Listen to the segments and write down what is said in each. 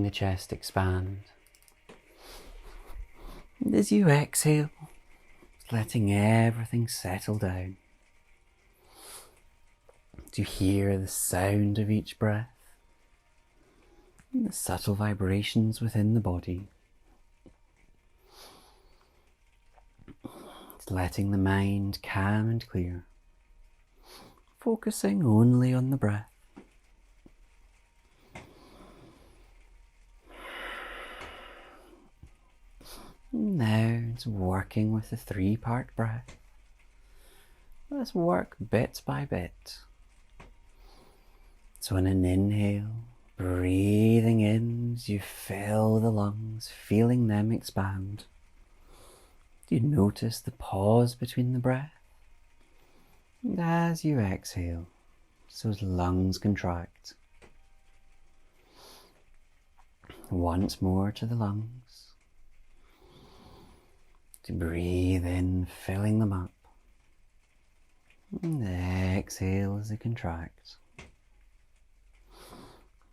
the chest expand. And as you exhale, letting everything settle down. You hear the sound of each breath and the subtle vibrations within the body. It's letting the mind calm and clear, focusing only on the breath. Now it's working with the 3-part breath. Let's work bit by bit. So on an inhale, breathing in as you fill the lungs, feeling them expand. Do you notice the pause between the breath? And as you exhale, those lungs contract. Once more to the lungs. To breathe in, filling them up. And exhale as they contract.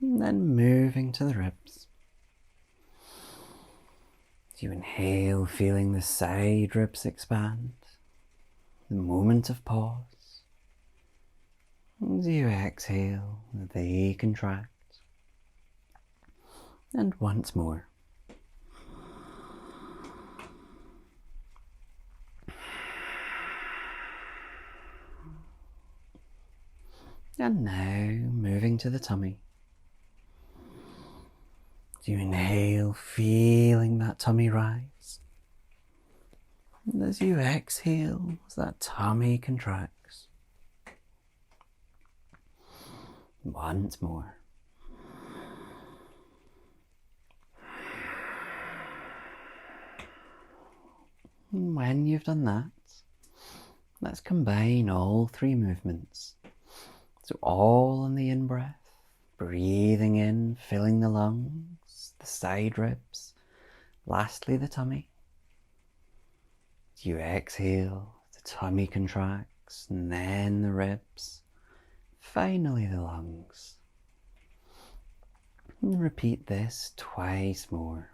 And then moving to the ribs. You inhale, feeling the side ribs expand. The moment of pause. As you exhale, they contract. And once more. And now moving to the tummy. You inhale, feeling that tummy rise. And as you exhale, as that tummy contracts. Once more. And when you've done that, let's combine all 3 movements. So all on the in-breath, breathing in, filling the lungs, the side ribs, lastly the tummy. You exhale, the tummy contracts, and then the ribs, finally the lungs. And repeat this twice more.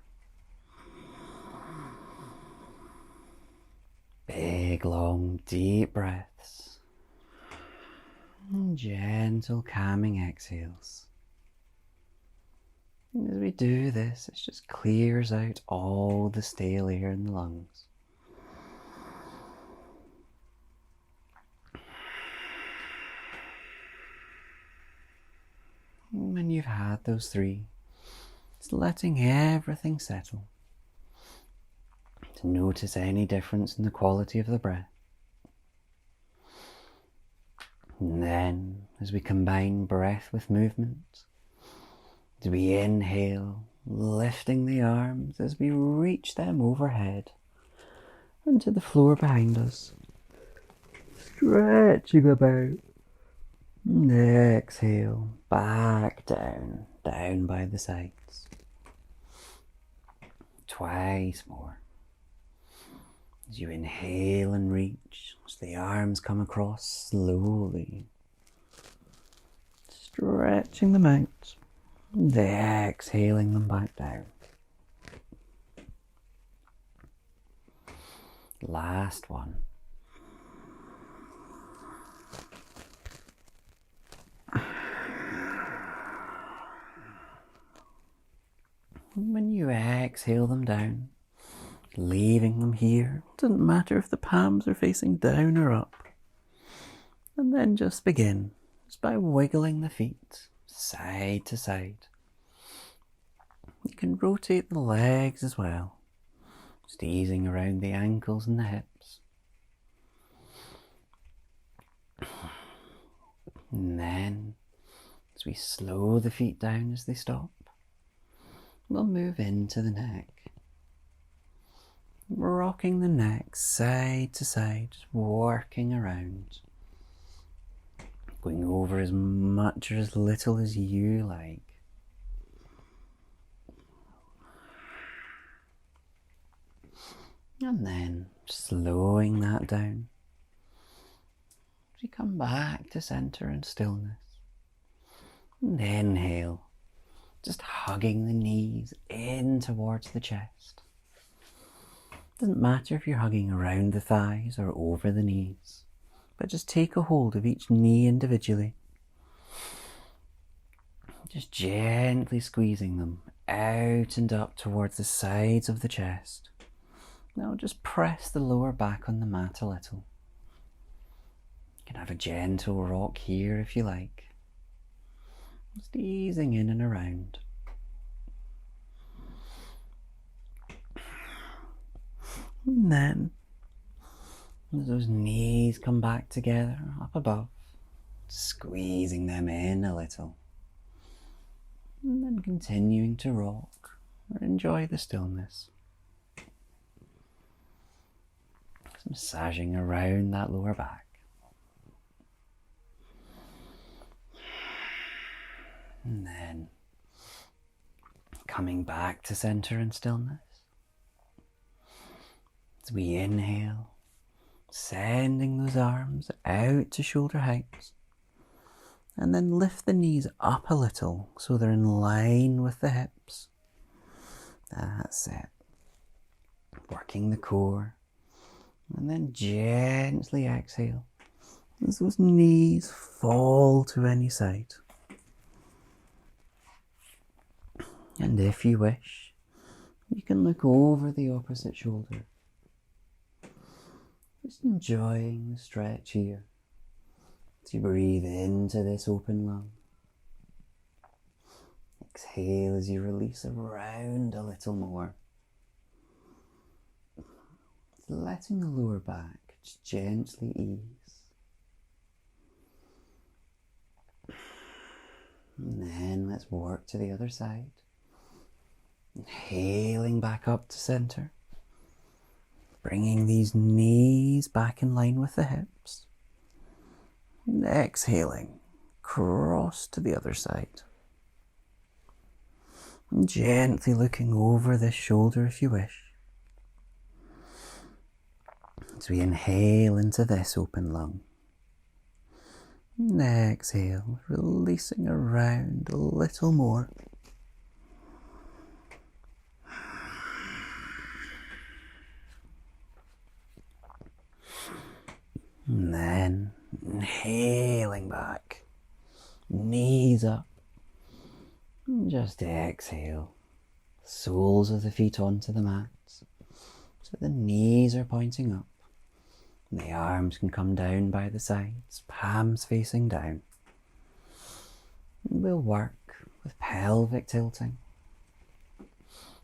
Big, long, deep breaths. And gentle, calming exhales. And as we do this, it just clears out all the stale air in the lungs. And when you've had those 3, it's letting everything settle. To notice any difference in the quality of the breath. And then, as we combine breath with movement, as we inhale, lifting the arms as we reach them overhead and to the floor behind us, stretching about. And exhale, back down, down by the sides. Twice more. As you inhale and reach, as the arms come across slowly, stretching them out, and exhaling them back down. Last one. And when you exhale them down, leaving them here, doesn't matter if the palms are facing down or up. And then just begin, just by wiggling the feet side to side. You can rotate the legs as well, just easing around the ankles and the hips. And then, as we slow the feet down as they stop, we'll move into the neck. Rocking the neck side to side, just working around. Going over as much or as little as you like. And then slowing that down. As we come back to center and stillness. And inhale. just hugging the knees in towards the chest. Doesn't matter if you're hugging around the thighs or over the knees, but just take a hold of each knee individually. Just gently squeezing them out and up towards the sides of the chest. Now just press the lower back on the mat a little. You can have a gentle rock here if you like. Just easing in and around. And then, as those knees come back together up above, squeezing them in a little. And then continuing to rock or enjoy the stillness. Just massaging around that lower back. And then coming back to center and stillness. As we inhale, sending those arms out to shoulder height. And then lift the knees up a little so they're in line with the hips. That's it. Working the core. And then gently exhale as those knees fall to any side. And if you wish, you can look over the opposite shoulder. Just enjoying the stretch here. As you breathe into this open lung. Exhale as you release around a little more. Letting the lower back just gently ease. And then let's work to the other side. Inhaling back up to center. Bringing these knees back in line with the hips. And exhaling, cross to the other side. And gently looking over this shoulder if you wish. As we inhale into this open lung. And exhale, releasing around a little more. And then inhaling back, knees up, and just exhale, soles of the feet onto the mat, so the knees are pointing up, and the arms can come down by the sides, palms facing down. And we'll work with pelvic tilting,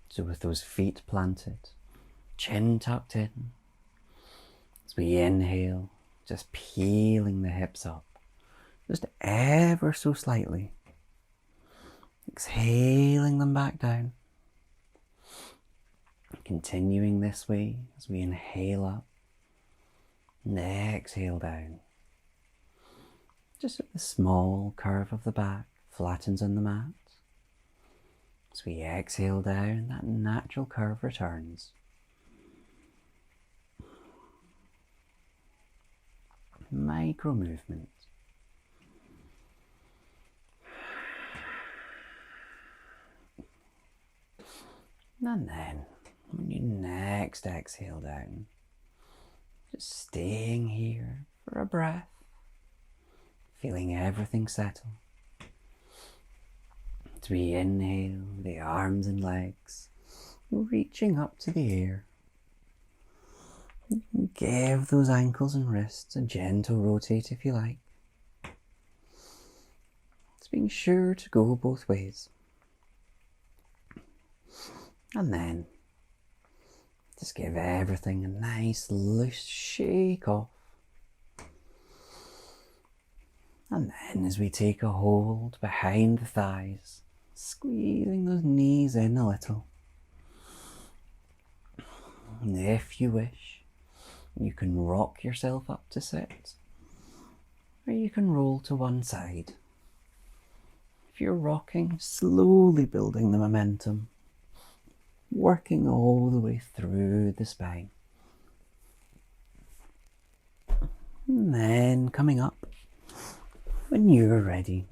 so with those feet planted, chin tucked in, as we inhale, just peeling the hips up, just ever so slightly. Exhaling them back down. Continuing this way as we inhale up and exhale down. Just at the small curve of the back flattens on the mat. As we exhale down, that natural curve returns. Micro movement. And then, when you next exhale down, just staying here for a breath, feeling everything settle. As we inhale, the arms and legs reaching up to the air. You can give those ankles and wrists a gentle rotate if you like. It's being sure to go both ways. And then, just give everything a nice loose shake off. And then as we take a hold behind the thighs, squeezing those knees in a little. And if you wish, you can rock yourself up to sit, or you can roll to one side. If you're rocking, slowly building the momentum, working all the way through the spine. And then coming up when you're ready.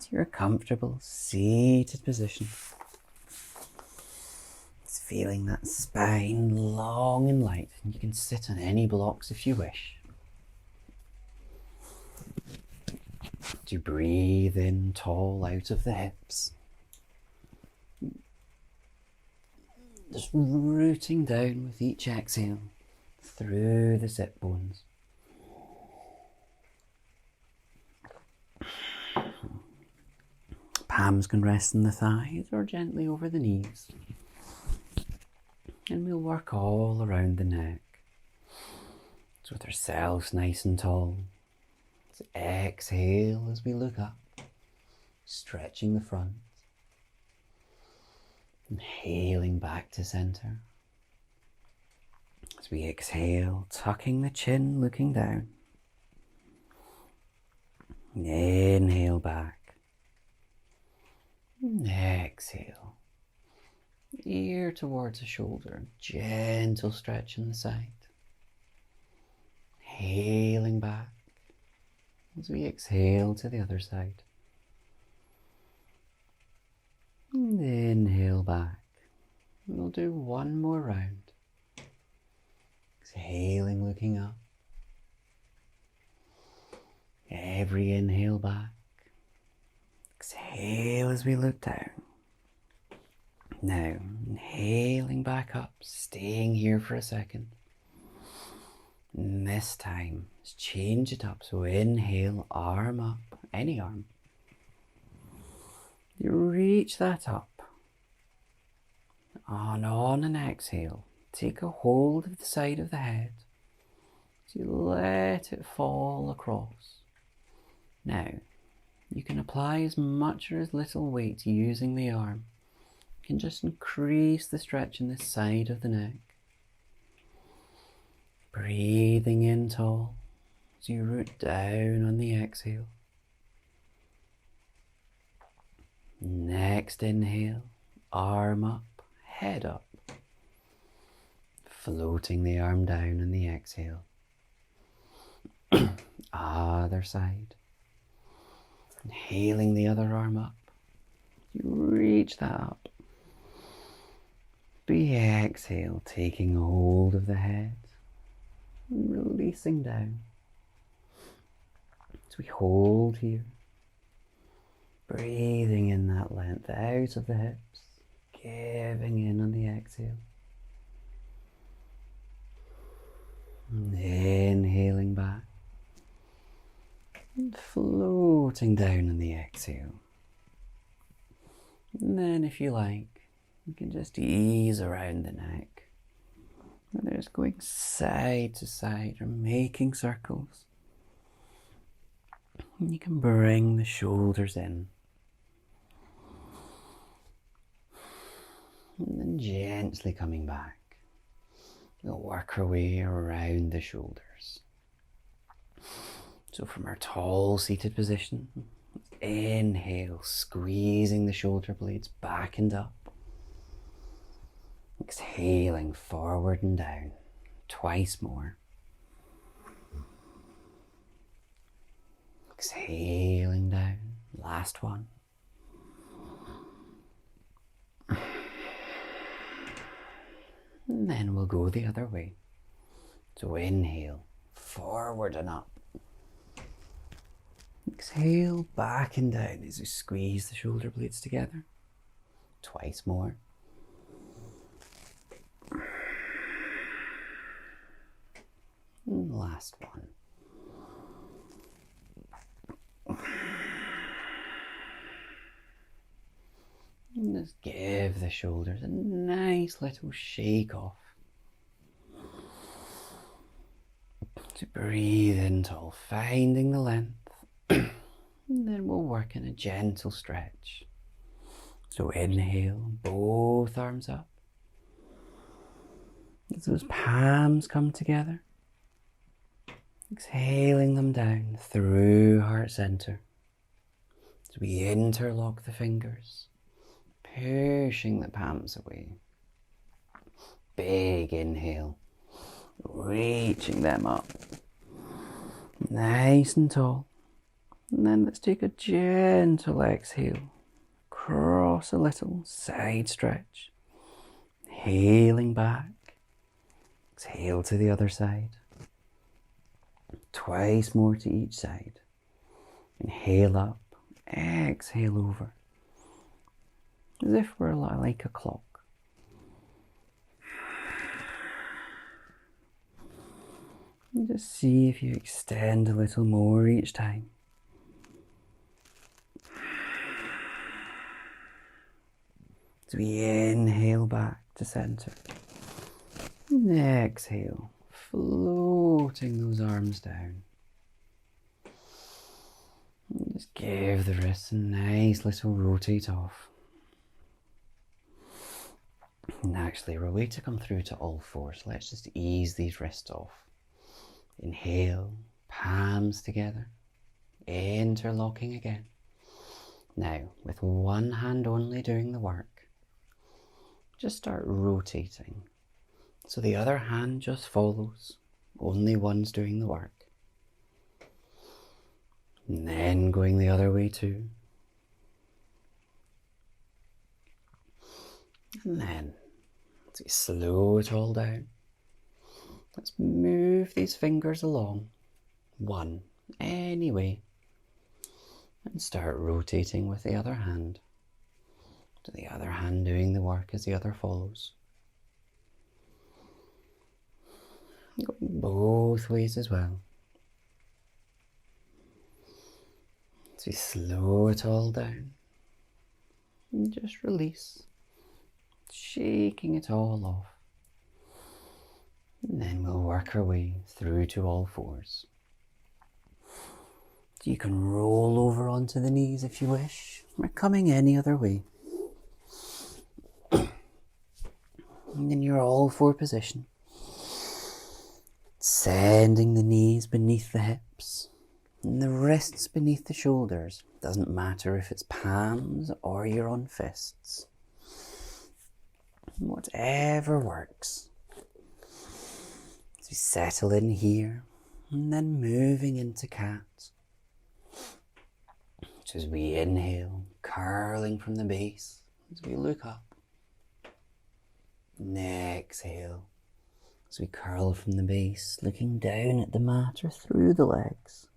to your comfortable seated position. It's feeling that spine long and light, and you can sit on any blocks if you wish. Do breathe in tall out of the hips. Just rooting down with each exhale through the sit bones. Palms can rest in the thighs or gently over the knees. And we'll work all around the neck. So with ourselves nice and tall. Let's exhale as we look up, stretching the front. Inhaling back to center. As we exhale, tucking the chin, looking down. Inhale back. Exhale. Ear towards the shoulder, gentle stretch in the side. Inhaling back as we exhale to the other side. And inhale back. We'll do one more round. Exhaling, looking up. Every inhale back. Exhale as we look down. Now, inhaling back up, staying here for a second. And this time, let's change it up. So inhale, arm up, any arm. You reach that up. On an exhale, take a hold of the side of the head. So you let it fall across. Now, you can apply as much or as little weight using the arm. You can just increase the stretch in the side of the neck. Breathing in tall as you root down on the exhale. Next inhale, arm up, head up. Floating the arm down on the exhale. Other side. Inhaling the other arm up. You reach that up. The exhale, taking hold of the head and releasing down. So we hold here. Breathing in that length out of the hips, giving in on the exhale. And inhaling back. And floating down on the exhale. And then if you like, you can just ease around the neck. Whether it's going side to side or making circles. And you can bring the shoulders in. And then gently coming back. We'll work our way around the shoulders. So from our tall seated position, inhale, squeezing the shoulder blades back and up. Exhaling forward and down. Twice more. Exhaling down. Last one. And then we'll go the other way. So inhale, forward and up. Exhale, back and down as we squeeze the shoulder blades together. Twice more. And last one. And just give the shoulders a nice little shake off. So breathe in tall, finding the length. And then we'll work in a gentle stretch. So inhale, both arms up. As those palms come together. Exhaling them down through heart center. So we interlock the fingers. Pushing the palms away. Big inhale. Reaching them up. Nice and tall. And then let's take a gentle exhale. Cross a little, side stretch. Inhaling back. Exhale to the other side. Twice more to each side. Inhale up, exhale over. As if we're like a clock. And just see if you extend a little more each time. As we inhale back to center. And exhale, floating those arms down. And just give the wrists a nice little rotate off. And actually, we're way to come through to all fours. Let's just ease these wrists off. Inhale, palms together, interlocking again. Now, with one hand only doing the work, just start rotating. So the other hand just follows, only one's doing the work. And then going the other way too. And then, as we slow it all down, let's move these fingers along, one, anyway, and start rotating with the other hand. So the other hand doing the work as the other follows. Going both ways as well. As we slow it all down, and just release, shaking it all off. And then we'll work our way through to all fours. So you can roll over onto the knees if you wish, or coming any other way. And in your all four position, sending the knees beneath the hips and the wrists beneath the shoulders. Doesn't matter if it's palms or you're on fists. Whatever works. As we settle in here, and then moving into cat. Just as we inhale, curling from the base, as we look up. And exhale, as we curl from the base, looking down at the mat or through the legs.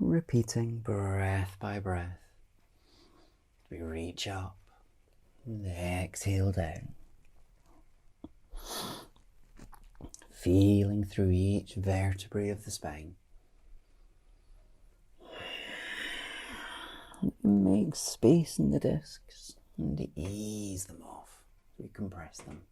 Repeating breath by breath. We reach up and exhale down. Feeling through each vertebrae of the spine. Make space in the discs and ease them off. We compress them.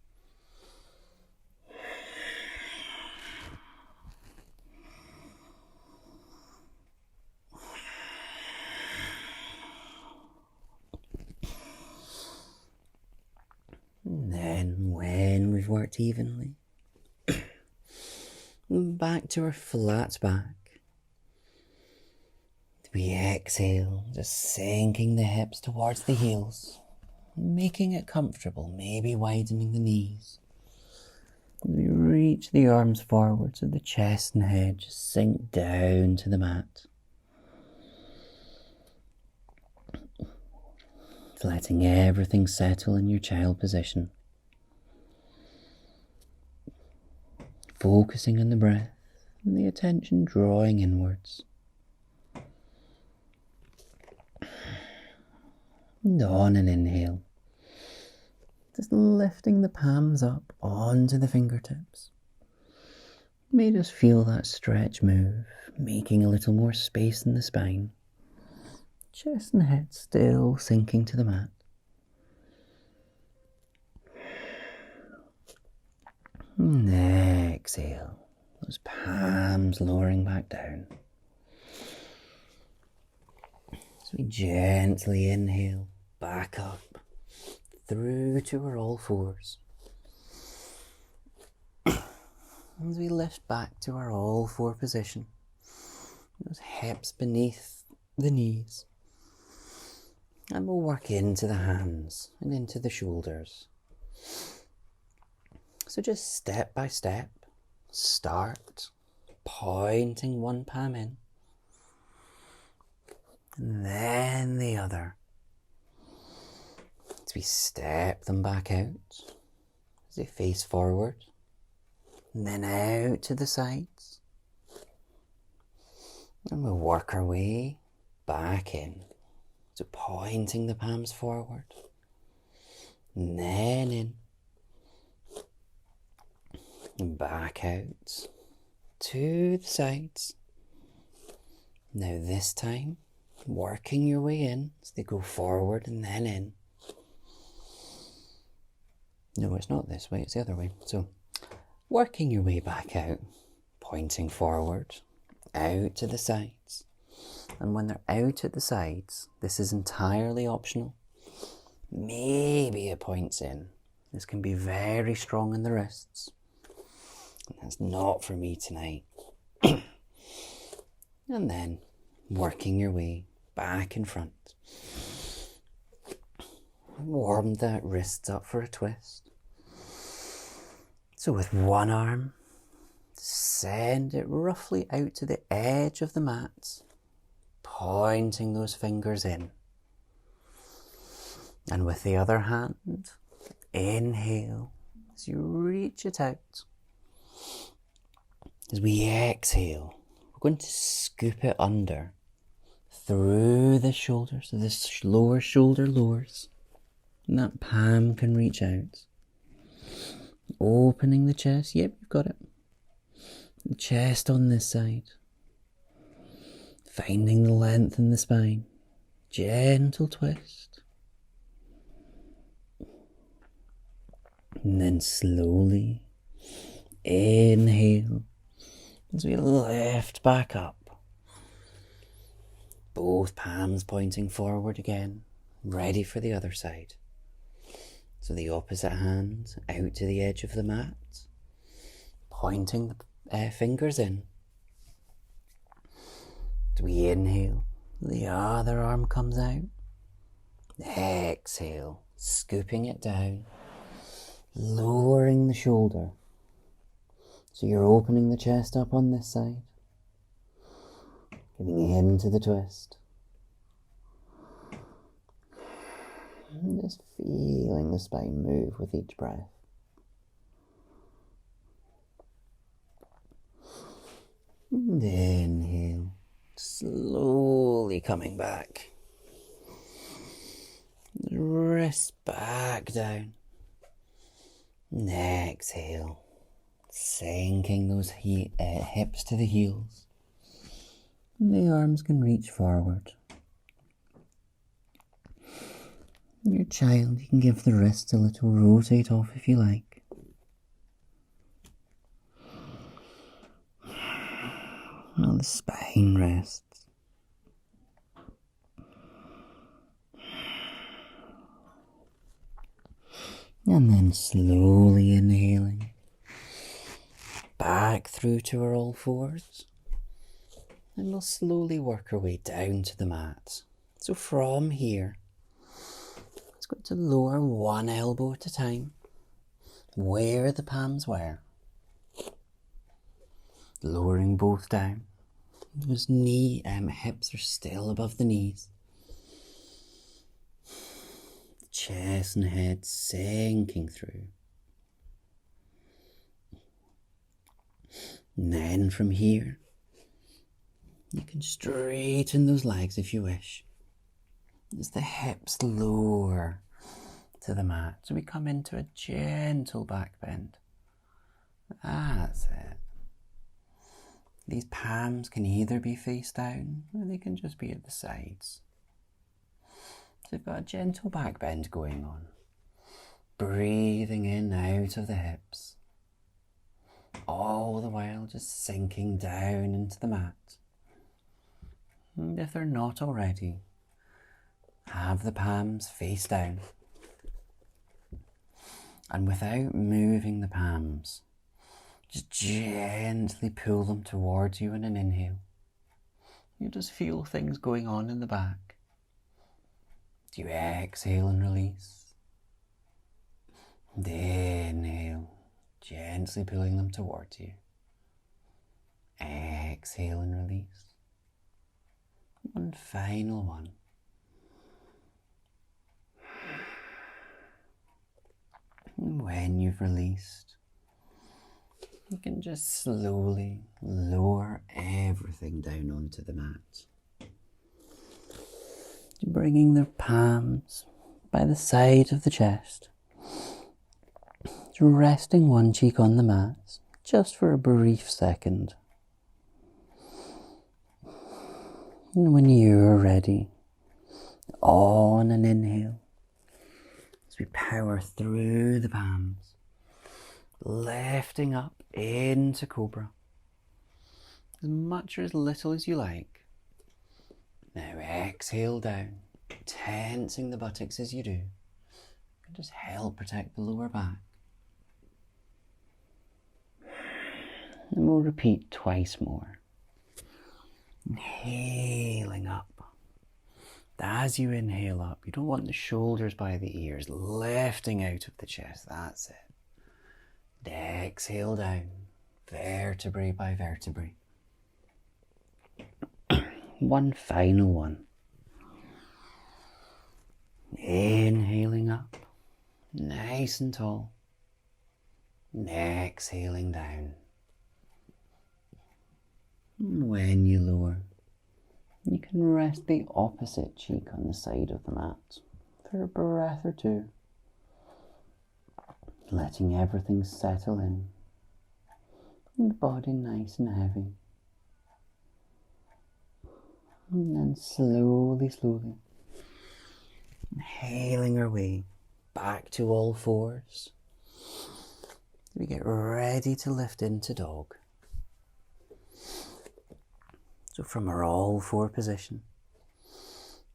And then when we've worked evenly, back to our flat back. We exhale, just sinking the hips towards the heels, making it comfortable, maybe widening the knees. We reach the arms forward so the chest and head just sink down to the mat. Letting everything settle in your child position. Focusing on the breath and the attention drawing inwards. And on an inhale, just lifting the palms up onto the fingertips. You may just feel that stretch move, making a little more space in the spine. Chest and head still sinking to the mat. And exhale, those palms lowering back down. As we gently inhale, back up, through to our all fours. As we lift back to our all four position, those hips beneath the knees. And we'll work into the hands and into the shoulders. So just step by step, start pointing one palm in, and then the other. As we step them back out, as they face forward, and then out to the sides. And we'll work our way back in. So pointing the palms forward, and then in, and back out to the sides. Now this time, working your way in as they go forward and then in. No, it's not this way, it's the other way. So working your way back out, pointing forward, out to the sides. And when they're out at the sides, this is entirely optional. Maybe it points in. This can be very strong in the wrists. That's not for me tonight. And then working your way back in front. Warm that wrists up for a twist. So with one arm, send it roughly out to the edge of the mat, pointing those fingers in. And with the other hand, inhale as you reach it out. As we exhale, we're going to scoop it under through the shoulder, so this lower shoulder lowers, and that palm can reach out. Opening the chest, yep, you've got it. The chest on this side. Finding the length in the spine. Gentle twist. And then slowly inhale as we lift back up. Both palms pointing forward again, ready for the other side. So the opposite hand out to the edge of the mat, pointing the fingers in. As we inhale, the other arm comes out. Exhale, scooping it down, lowering the shoulder. So you're opening the chest up on this side, giving into the twist. And just feeling the spine move with each breath. And inhale, slowly coming back. Wrist back down. And exhale, sinking those hips to the heels. And the arms can reach forward. Your child, you can give the wrists a little rotate off if you like. While the spine rests. And then slowly inhaling. Back through to our all fours. And we'll slowly work our way down to the mat. So from here, it's going to lower one elbow at a time, where the palms were. Lowering both down. Those hips are still above the knees. The chest and head sinking through. And then from here, you can straighten those legs if you wish. As the hips lower to the mat. So we come into a gentle back bend. That's it. These palms can either be face down or they can just be at the sides. So we've got a gentle back bend going on. Breathing in, out of the hips. All the while just sinking down into the mat. And if they're not already, have the palms face down. And without moving the palms, just gently pull them towards you in an inhale. You just feel things going on in the back. Do you exhale and release? And inhale, gently pulling them towards you. Exhale and release. One final one. And when you've released, you can just slowly lower everything down onto the mat. Bringing the palms by the side of the chest. Resting one cheek on the mat just for a brief second. And when you're ready, on an inhale, as we power through the palms, lifting up into Cobra, as much or as little as you like. Now exhale down, tensing the buttocks as you do. Just help protect the lower back. And we'll repeat twice more. Inhaling up. As you inhale up, you don't want the shoulders by the ears, lifting out of the chest. That's it. Exhale down, vertebrae by vertebrae. One final one. Inhaling up, nice and tall. Exhaling down. When you lower, you can rest the opposite cheek on the side of the mat for a breath or two, letting everything settle in, and the body nice and heavy. And then slowly, inhaling our way back to all fours. We get ready to lift into dog. So from our all four position,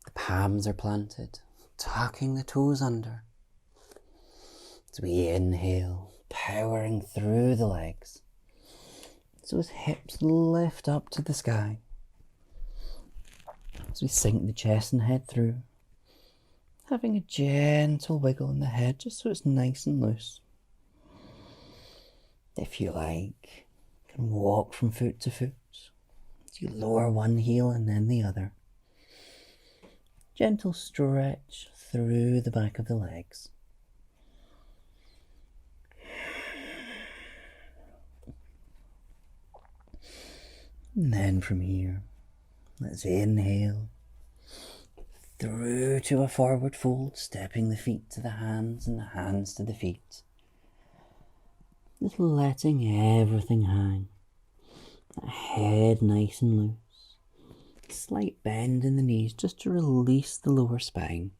the palms are planted, tucking the toes under. As we inhale, powering through the legs. So as hips lift up to the sky. As we sink the chest and head through, having a gentle wiggle in the head just so it's nice and loose. If you like, you can walk from foot to foot. You lower one heel and then the other. Gentle stretch through the back of the legs. And then from here, let's inhale through to a forward fold, stepping the feet to the hands and the hands to the feet. Just letting everything hang. That head nice and loose. Slight bend in the knees just to release the lower spine.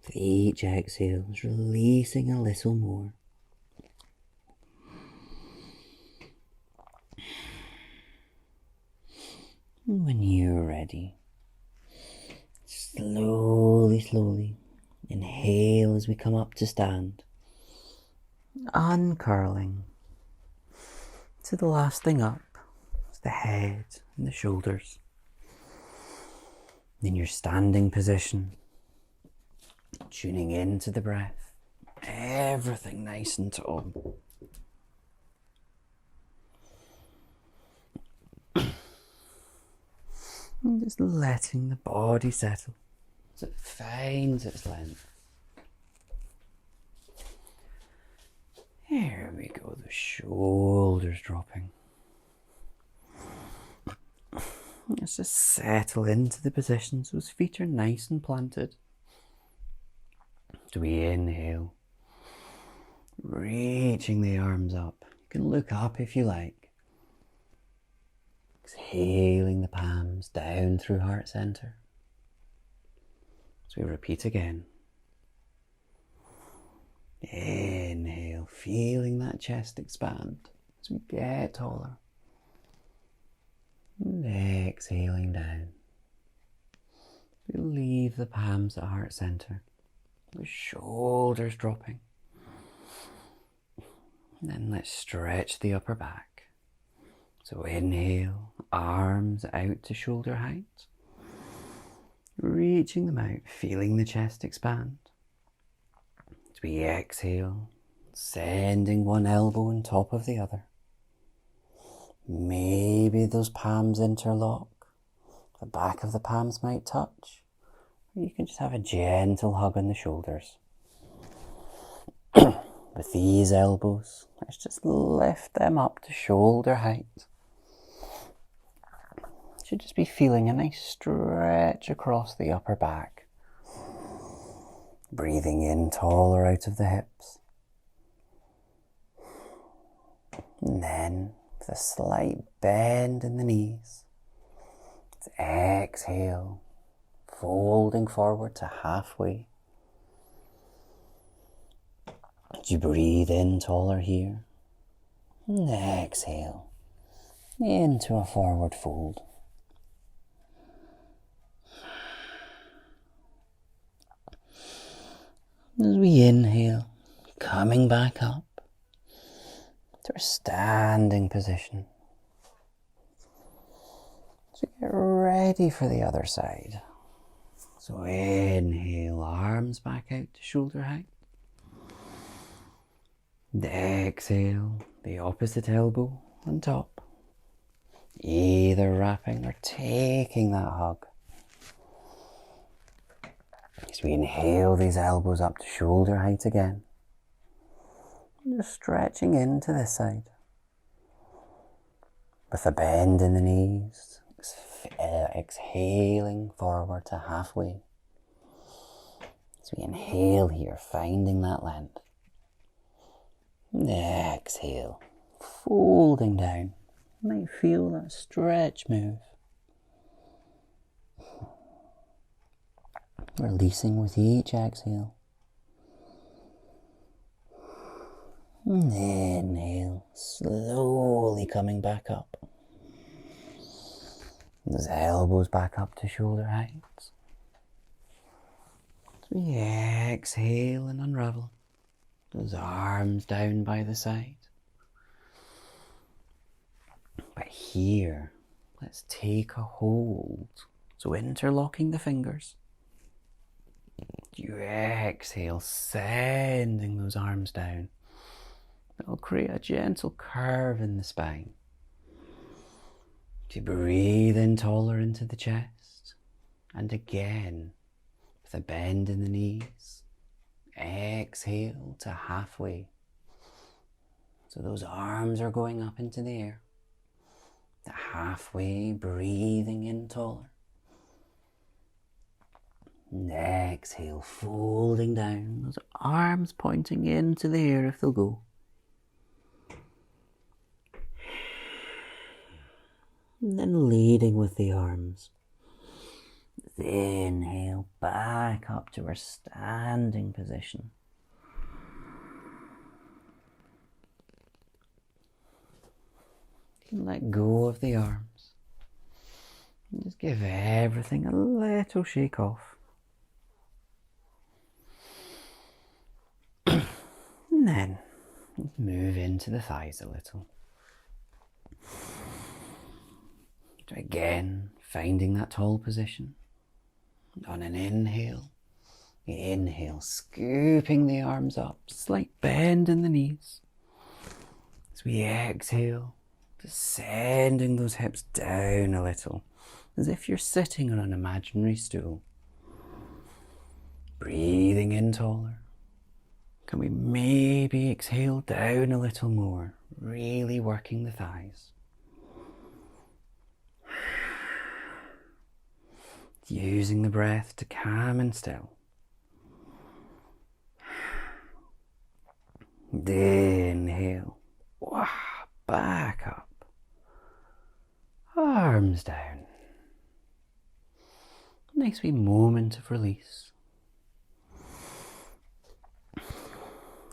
With each exhale is releasing a little more. And when you're ready, slowly inhale as we come up to stand. Uncurling. So the last thing up is the head and the shoulders. In your standing position, tuning into the breath, everything nice and tall. And just letting the body settle so it finds its length. Here we go, the shoulders dropping. Let's just settle into the position so his feet are nice and planted. So we inhale, reaching the arms up. You can look up if you like. Exhaling the palms down through heart center. So we repeat again. Inhale, feeling that chest expand as we get taller. And exhaling down. We leave the palms at heart center. The shoulders dropping. And then let's stretch the upper back. So inhale, arms out to shoulder height. Reaching them out, feeling the chest expand. As we exhale, sending one elbow on top of the other. Maybe those palms interlock. The back of the palms might touch. Or you can just have a gentle hug on the shoulders. With these elbows, let's just lift them up to shoulder height. Should just be feeling a nice stretch across the upper back. Breathing in taller out of the hips. And then with a slight bend in the knees. Let's exhale, folding forward to halfway. As you breathe in taller here, and exhale into a forward fold. As we inhale, coming back up to our standing position. So get ready for the other side. So inhale, arms back out to shoulder height. And exhale, the opposite elbow on top. Either wrapping or taking that hug. As we inhale these elbows up to shoulder height again. Just stretching into this side. With a bend in the knees. Exhaling forward to halfway. As we inhale here, finding that length. And exhale, folding down. You might feel that stretch move. Releasing with each exhale. And inhale, slowly coming back up. Those elbows back up to shoulder height. As we exhale and unravel. Those arms down by the side. But here, let's take a hold. So interlocking the fingers. You exhale, sending those arms down. That'll create a gentle curve in the spine. To breathe in taller into the chest. And again, with a bend in the knees. Exhale to halfway. So those arms are going up into the air. The halfway, breathing in taller. And exhale, folding down. Those arms pointing into the air if they'll go. And then leading with the arms. Inhale, back up to our standing position. You can let go of the arms. And just give everything a little shake off. And then move into the thighs a little. So again, finding that tall position. On an inhale, scooping the arms up, slight bend in the knees. As we exhale, descending those hips down a little, as if you're sitting on an imaginary stool. Breathing in taller. Can we maybe exhale down a little more, really working the thighs. Using the breath to calm and still. Inhale, back up, arms down. Nice wee moment of release.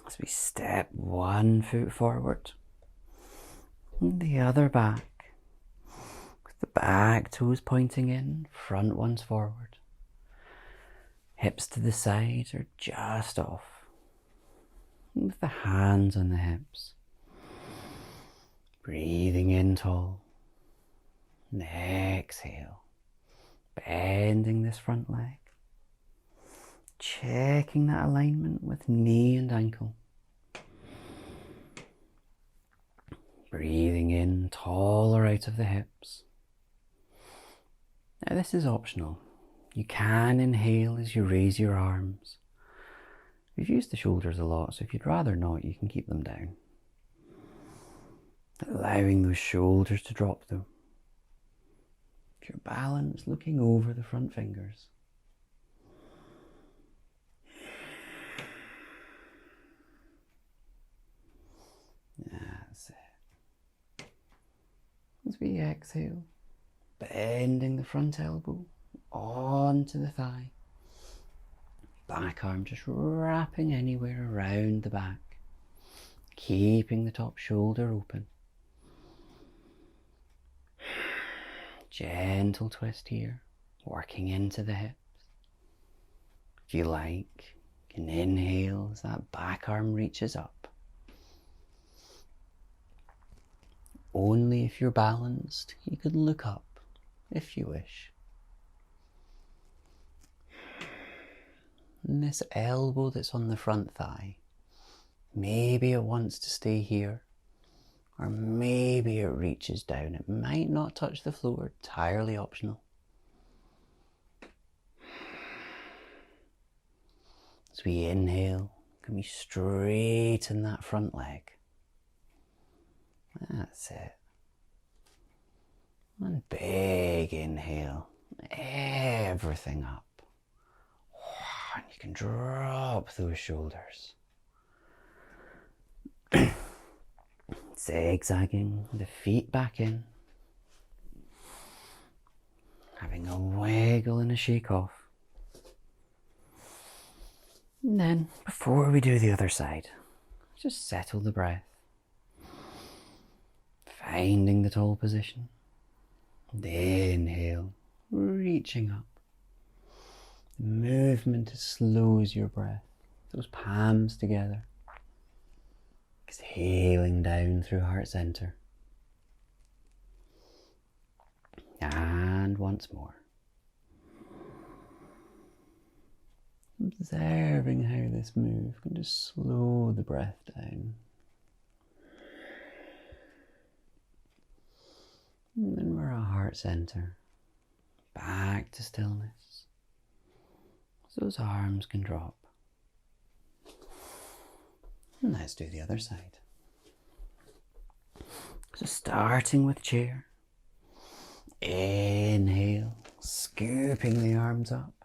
As we step one foot forward, and the other back. The back toes pointing in, front ones forward. Hips to the side or just off. And with the hands on the hips. Breathing in tall. And exhale. Bending this front leg. Checking that alignment with knee and ankle. Breathing in taller out of the hips. Now this is optional. You can inhale as you raise your arms. We've used the shoulders a lot, so if you'd rather not, you can keep them down. Allowing those shoulders to drop though. Your balance looking over the front fingers. That's it. As we exhale, bending the front elbow onto the thigh. Back arm just wrapping anywhere around the back. Keeping the top shoulder open. Gentle twist here, working into the hips. If you like, you can inhale as that back arm reaches up. Only if you're balanced, you can look up if you wish. And this elbow that's on the front thigh, maybe it wants to stay here, or maybe it reaches down. It might not touch the floor, entirely optional. As we inhale, can we straighten that front leg? That's it. And big inhale, everything up. And you can drop those shoulders. Zigzagging the feet back in. Having a wiggle and a shake off. And then, before we do the other side, just settle the breath. Finding the tall position. And inhale, reaching up. The movement slows your breath. Those palms together. Exhaling down through heart center. And once more. Observing how this move can just slow the breath down. And then we're at heart center. Back to stillness. So those arms can drop. And let's do the other side. So starting with chair. Inhale, scooping the arms up.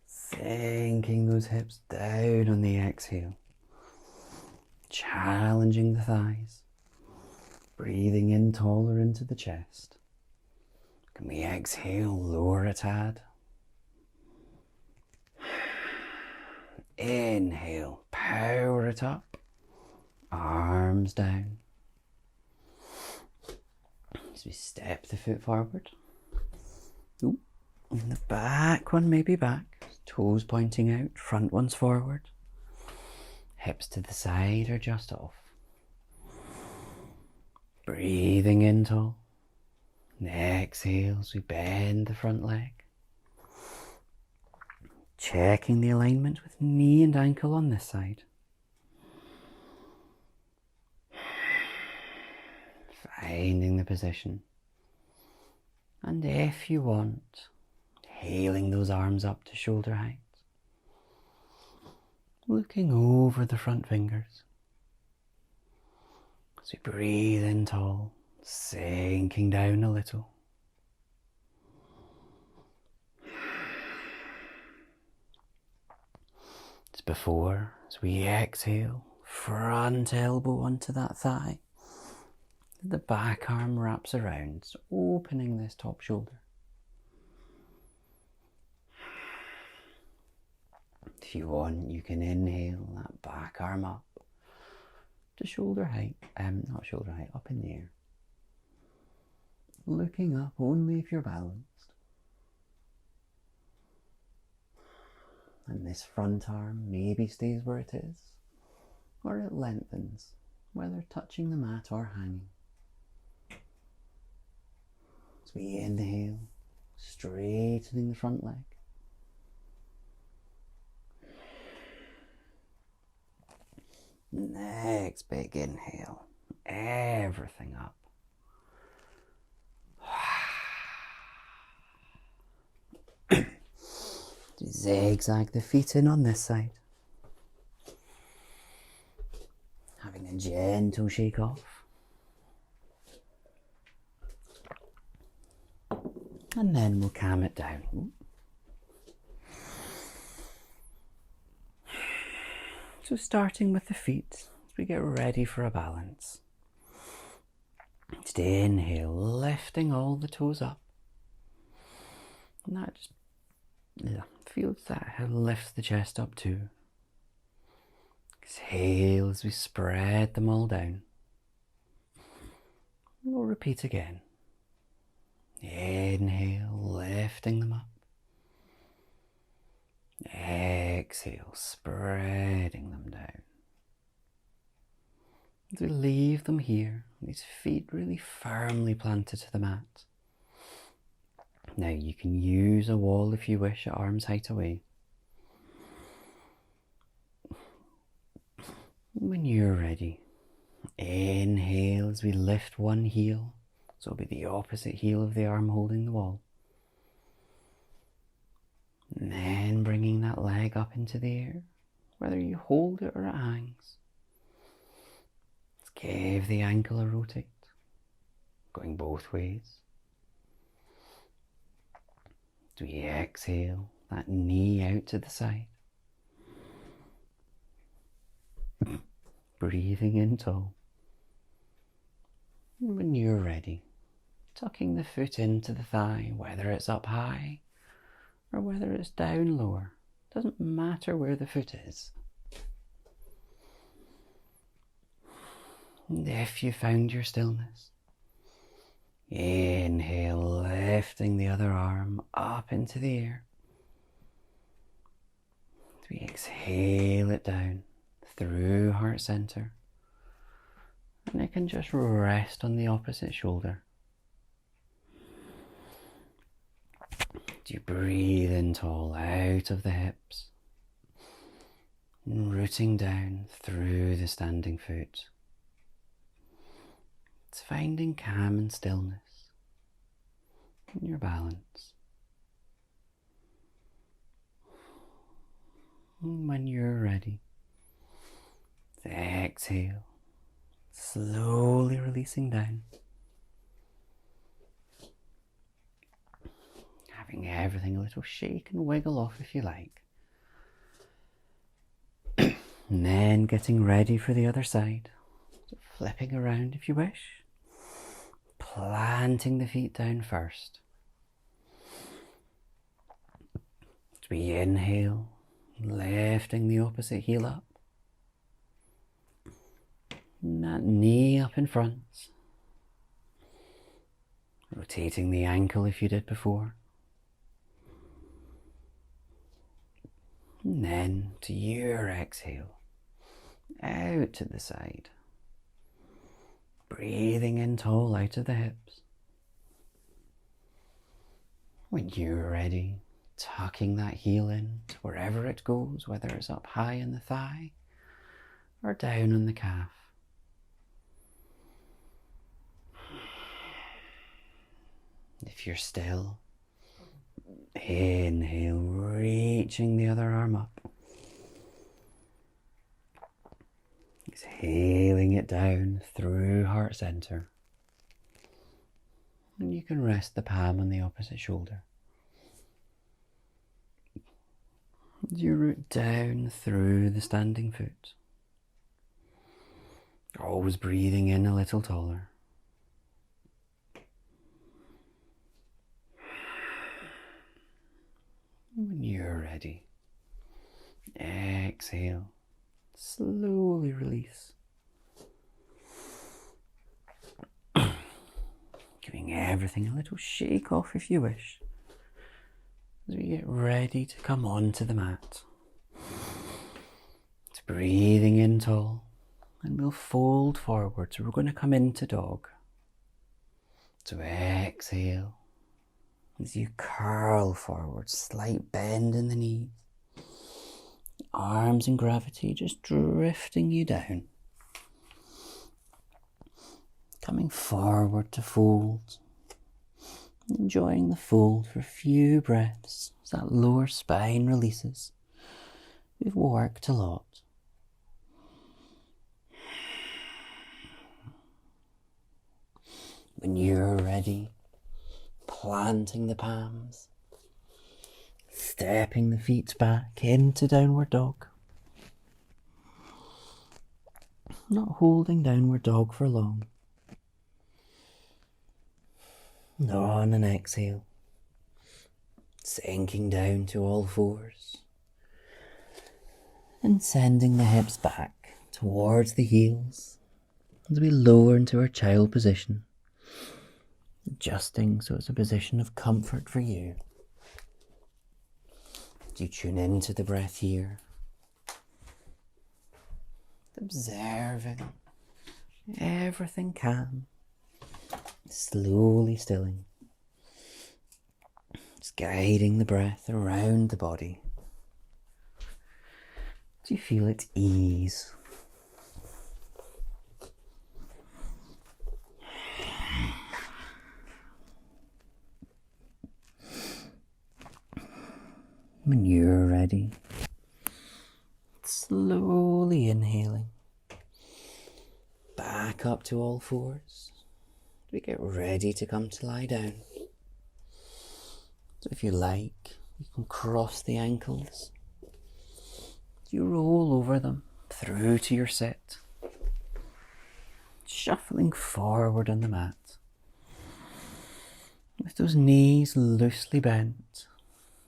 Sinking those hips down on the exhale. Challenging the thighs. Breathing in taller into the chest. Can we exhale, lower a tad? Inhale, power it up. Arms down. As we step the foot forward. Ooh, and the back one may be back. Toes pointing out, front one's forward. Hips to the side or just off. Breathing in tall. And exhale as we bend the front leg. Checking the alignment with knee and ankle on this side. Finding the position. And if you want, hailing those arms up to shoulder height. Looking over the front fingers. As we breathe in tall, sinking down a little. As before, as we exhale, front elbow onto that thigh. The back arm wraps around, so opening this top shoulder. If you want, you can inhale that back arm up to shoulder height, not shoulder height, up in the air. Looking up only if you're balanced. And this front arm maybe stays where it is, or it lengthens, whether touching the mat or hanging. As we inhale, straightening the front leg. Next big inhale, everything up. Zigzag the feet in on this side. Having a gentle shake off. And then we'll calm it down. So starting with the feet, as we get ready for a balance. Just inhale, lifting all the toes up. And that just feels that it lifts the chest up too. Exhale as we spread them all down. And we'll repeat again. Inhale, lifting them up. Exhale, spreading them down. As we leave them here, these feet really firmly planted to the mat. Now you can use a wall if you wish at arm's height away. When you're ready, inhale as we lift one heel, so it'll be the opposite heel of the arm holding the wall. And then bringing that leg up into the air, whether you hold it or it hangs. Let's give the ankle a rotate, going both ways. As we exhale, that knee out to the side. Breathing in tall. And when you're ready, tucking the foot into the thigh, whether it's up high or whether it's down lower. Doesn't matter where the foot is. And if you found your stillness, inhale, lifting the other arm up into the air. As we exhale it down through heart center. And it can just rest on the opposite shoulder. You breathe in tall out of the hips, and rooting down through the standing foot. It's finding calm and stillness in your balance. And when you're ready, exhale, slowly releasing down. Having everything a little shake and wiggle off if you like. And then getting ready for the other side. So flipping around if you wish. Planting the feet down first. As we inhale, lifting the opposite heel up. And that knee up in front. Rotating the ankle if you did before. And then to your exhale, out to the side. Breathing in tall out of the hips. When you're ready, tucking that heel in to wherever it goes, whether it's up high in the thigh or down on the calf. If you're still, inhale, reaching the other arm up. Exhaling it down through heart center. And you can rest the palm on the opposite shoulder. As you root down through the standing foot. Always breathing in a little taller. When you're ready, exhale, slowly release. Giving everything a little shake off if you wish. As we get ready to come onto the mat. It's breathing in tall, and we'll fold forward. So we're going to come into dog. So exhale. As you curl forward, slight bend in the knees. Arms and gravity just drifting you down. Coming forward to fold, enjoying the fold for a few breaths as that lower spine releases. We've worked a lot. When you're ready, planting the palms, stepping the feet back into downward dog. Not holding downward dog for long. And on an exhale, sinking down to all fours and sending the hips back towards the heels as we lower into our child position, adjusting so it's a position of comfort for you. As you tune into the breath here, observing everything calm, slowly stilling, just guiding the breath around the body. Do you feel its ease? When you're ready, slowly inhaling, back up to all fours. We get ready to come to lie down. So if you like, you can cross the ankles. You roll over them through to your sit, shuffling forward on the mat. With those knees loosely bent,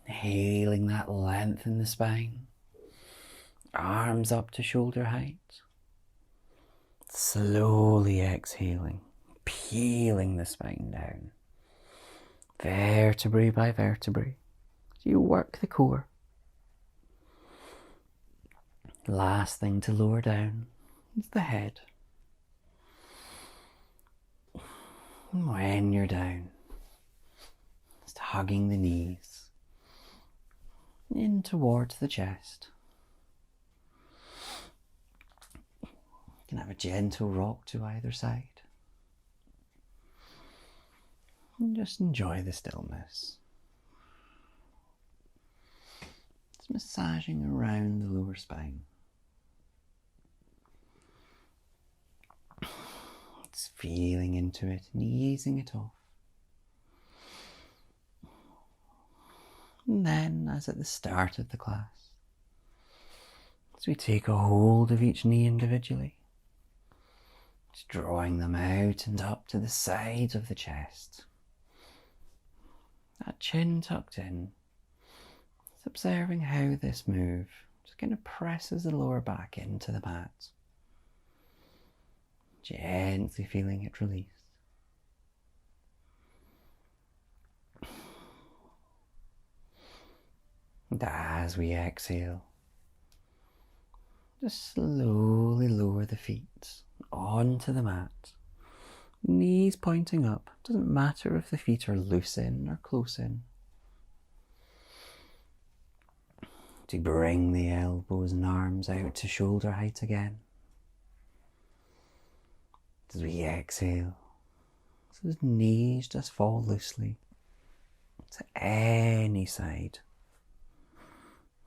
inhaling that length in the spine, arms up to shoulder height. Slowly exhaling, peeling the spine down, vertebrae by vertebrae, as you work the core. Last thing to lower down is the head. And when you're down, just hugging the knees in towards the chest. You can have a gentle rock to either side. And just enjoy the stillness. It's massaging around the lower spine. It's feeling into it and easing it off. And then, as at the start of the class, as we take a hold of each knee individually, just drawing them out and up to the sides of the chest. That chin tucked in. Just observing how this move just kind of presses the lower back into the mat. Gently feeling it release. And as we exhale, just slowly lower the feet onto the mat. Knees pointing up. Doesn't matter if the feet are loose in or close in. To bring the elbows and arms out to shoulder height again. As we exhale, so the knees just fall loosely to any side.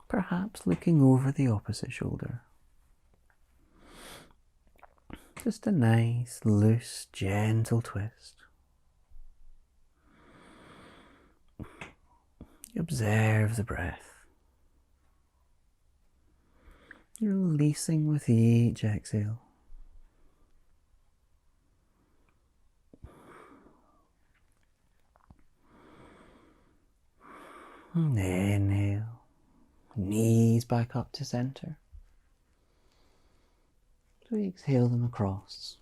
Perhaps looking over the opposite shoulder. Just a nice, loose, gentle twist. You observe the breath. You're releasing with each exhale. And inhale, knees back up to center. So we exhale them across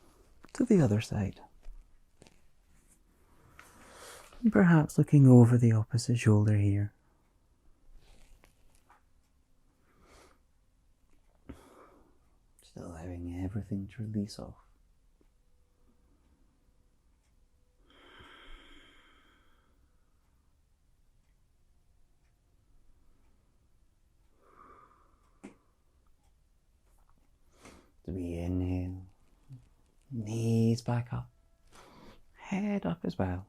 to the other side. And perhaps looking over the opposite shoulder here. Just allowing everything to release off. As we inhale, knees back up, head up as well.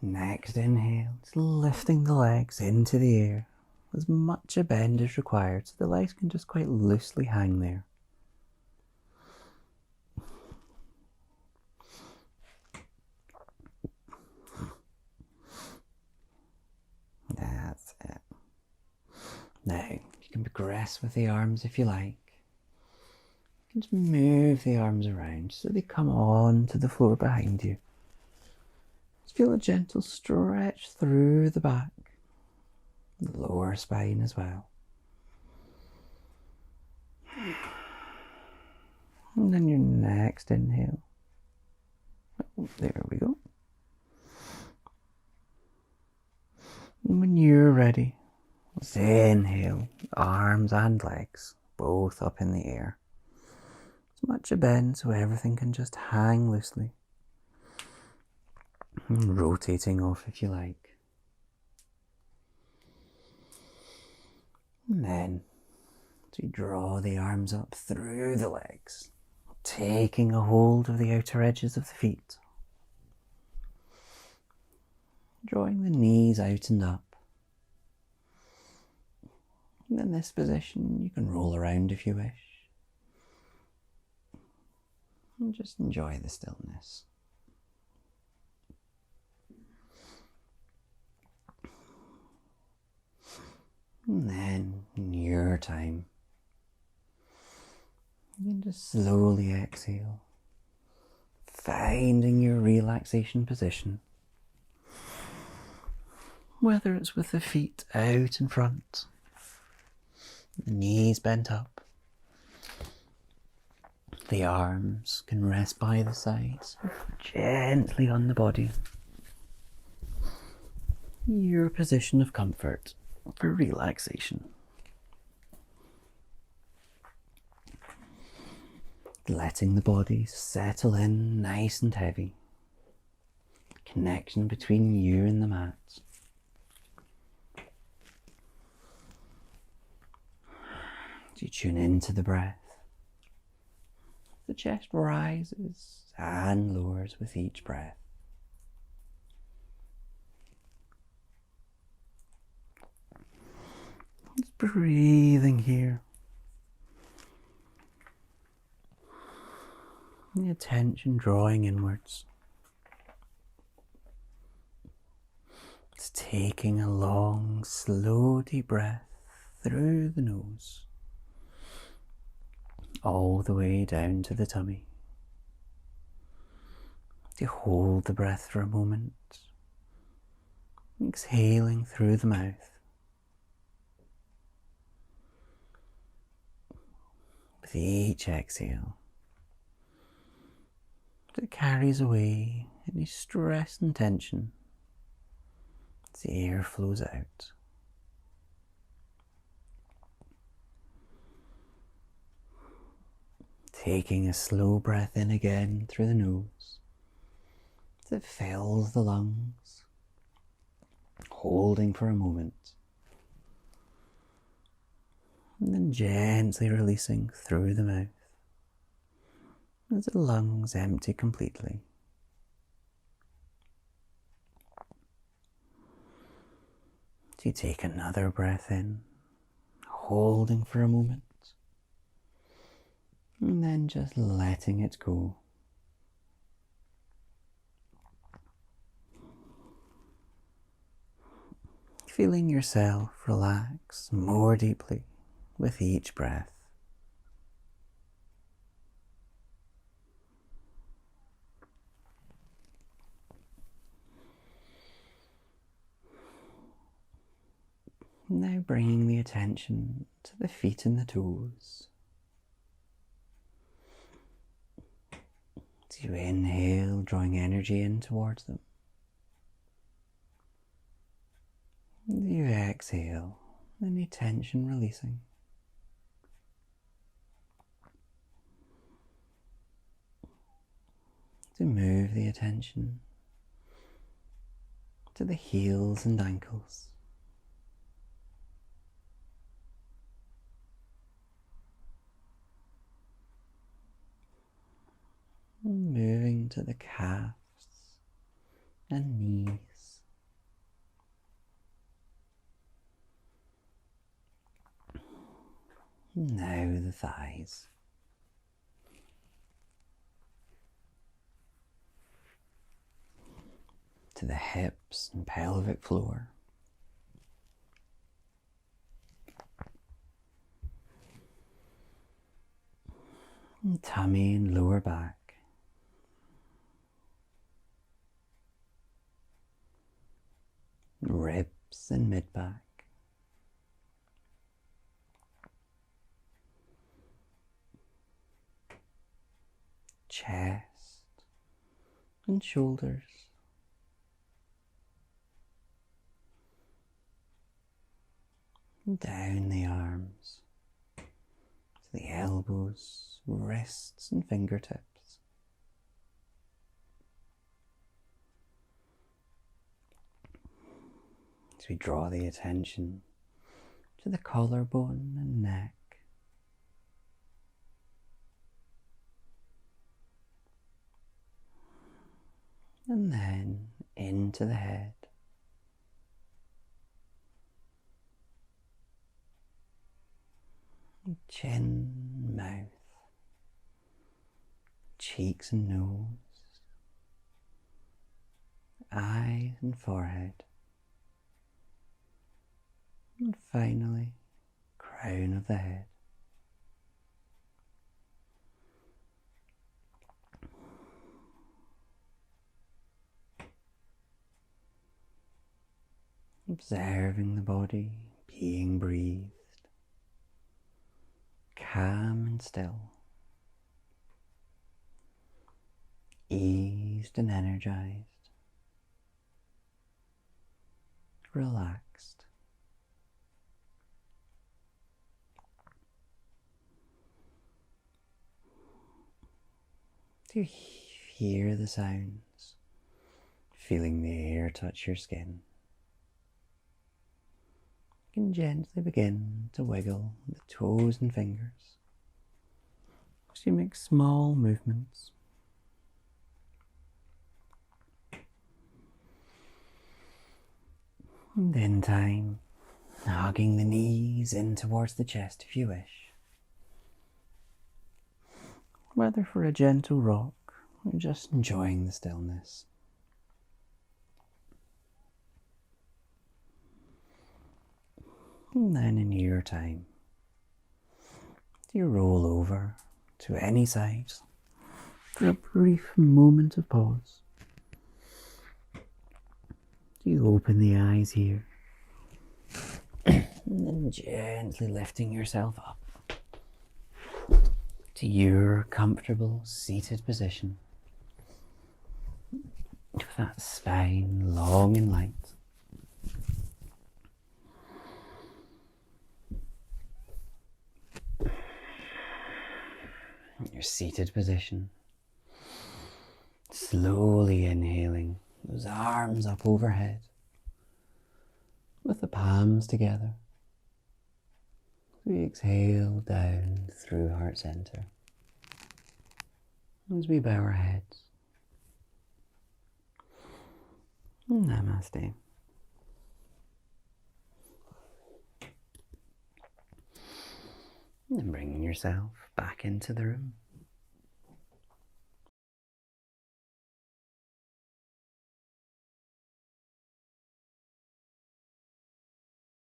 Next inhale, just lifting the legs into the air. As much a bend as required, so the legs can just quite loosely hang there. That's it. Now, you can progress with the arms if you like. You can just move the arms around so they come on to the floor behind you. Just feel a gentle stretch through the back, the lower spine as well. And then your next inhale. Oh, there we go. And when you're ready, let's inhale, arms and legs both up in the air. As much a bend so everything can just hang loosely. And rotating off if you like. And then, as we draw the arms up through the legs, taking a hold of the outer edges of the feet. Drawing the knees out and up. And in this position, you can roll around if you wish. And just enjoy the stillness. And then, in your time, you can just slowly exhale, finding your relaxation position. Whether it's with the feet out in front, the knees bent up, the arms can rest by the sides, gently on the body. Your position of comfort for relaxation. Letting the body settle in nice and heavy. Connection between you and the mat. As you tune into the breath, the chest rises and lowers with each breath. Just breathing here. The attention drawing inwards. It's taking a long, slow, deep breath through the nose, all the way down to the tummy. You hold the breath for a moment, exhaling through the mouth. With each exhale, it carries away any stress and tension as the air flows out. Taking a slow breath in again through the nose as it fills the lungs, holding for a moment, and then gently releasing through the mouth as the lungs empty completely. So you take another breath in, holding for a moment, and then just letting it go. Feeling yourself relax more deeply with each breath. Now bringing the attention to the feet and the toes. As you inhale, drawing energy in towards them. As you exhale, any tension releasing. To move the attention to the heels and ankles. to the calves and knees. Now the thighs. To the hips and pelvic floor. And tummy and lower back. Ribs and mid-back. Chest and shoulders. And down the arms to the elbows, wrists and fingertips. As we draw the attention to the collarbone and neck. And then into the head. Chin, mouth, cheeks and nose, eyes and forehead, and finally, crown of the head. Observing the body being breathed. Calm and still, eased and energized, relaxed. Do you hear the sounds, feeling the air touch your skin? You can gently begin to wiggle the toes and fingers as you make small movements. And in time, hugging the knees in towards the chest if you wish. Whether for a gentle rock or just enjoying the stillness. And then in your time, you roll over to any side for a brief moment of pause. You open the eyes here and then gently lifting yourself up to your comfortable seated position with that spine long and light. Your seated position, slowly inhaling, those arms up overhead with the palms together. We exhale down through heart center as we bow our heads. Namaste. And bringing yourself back into the room.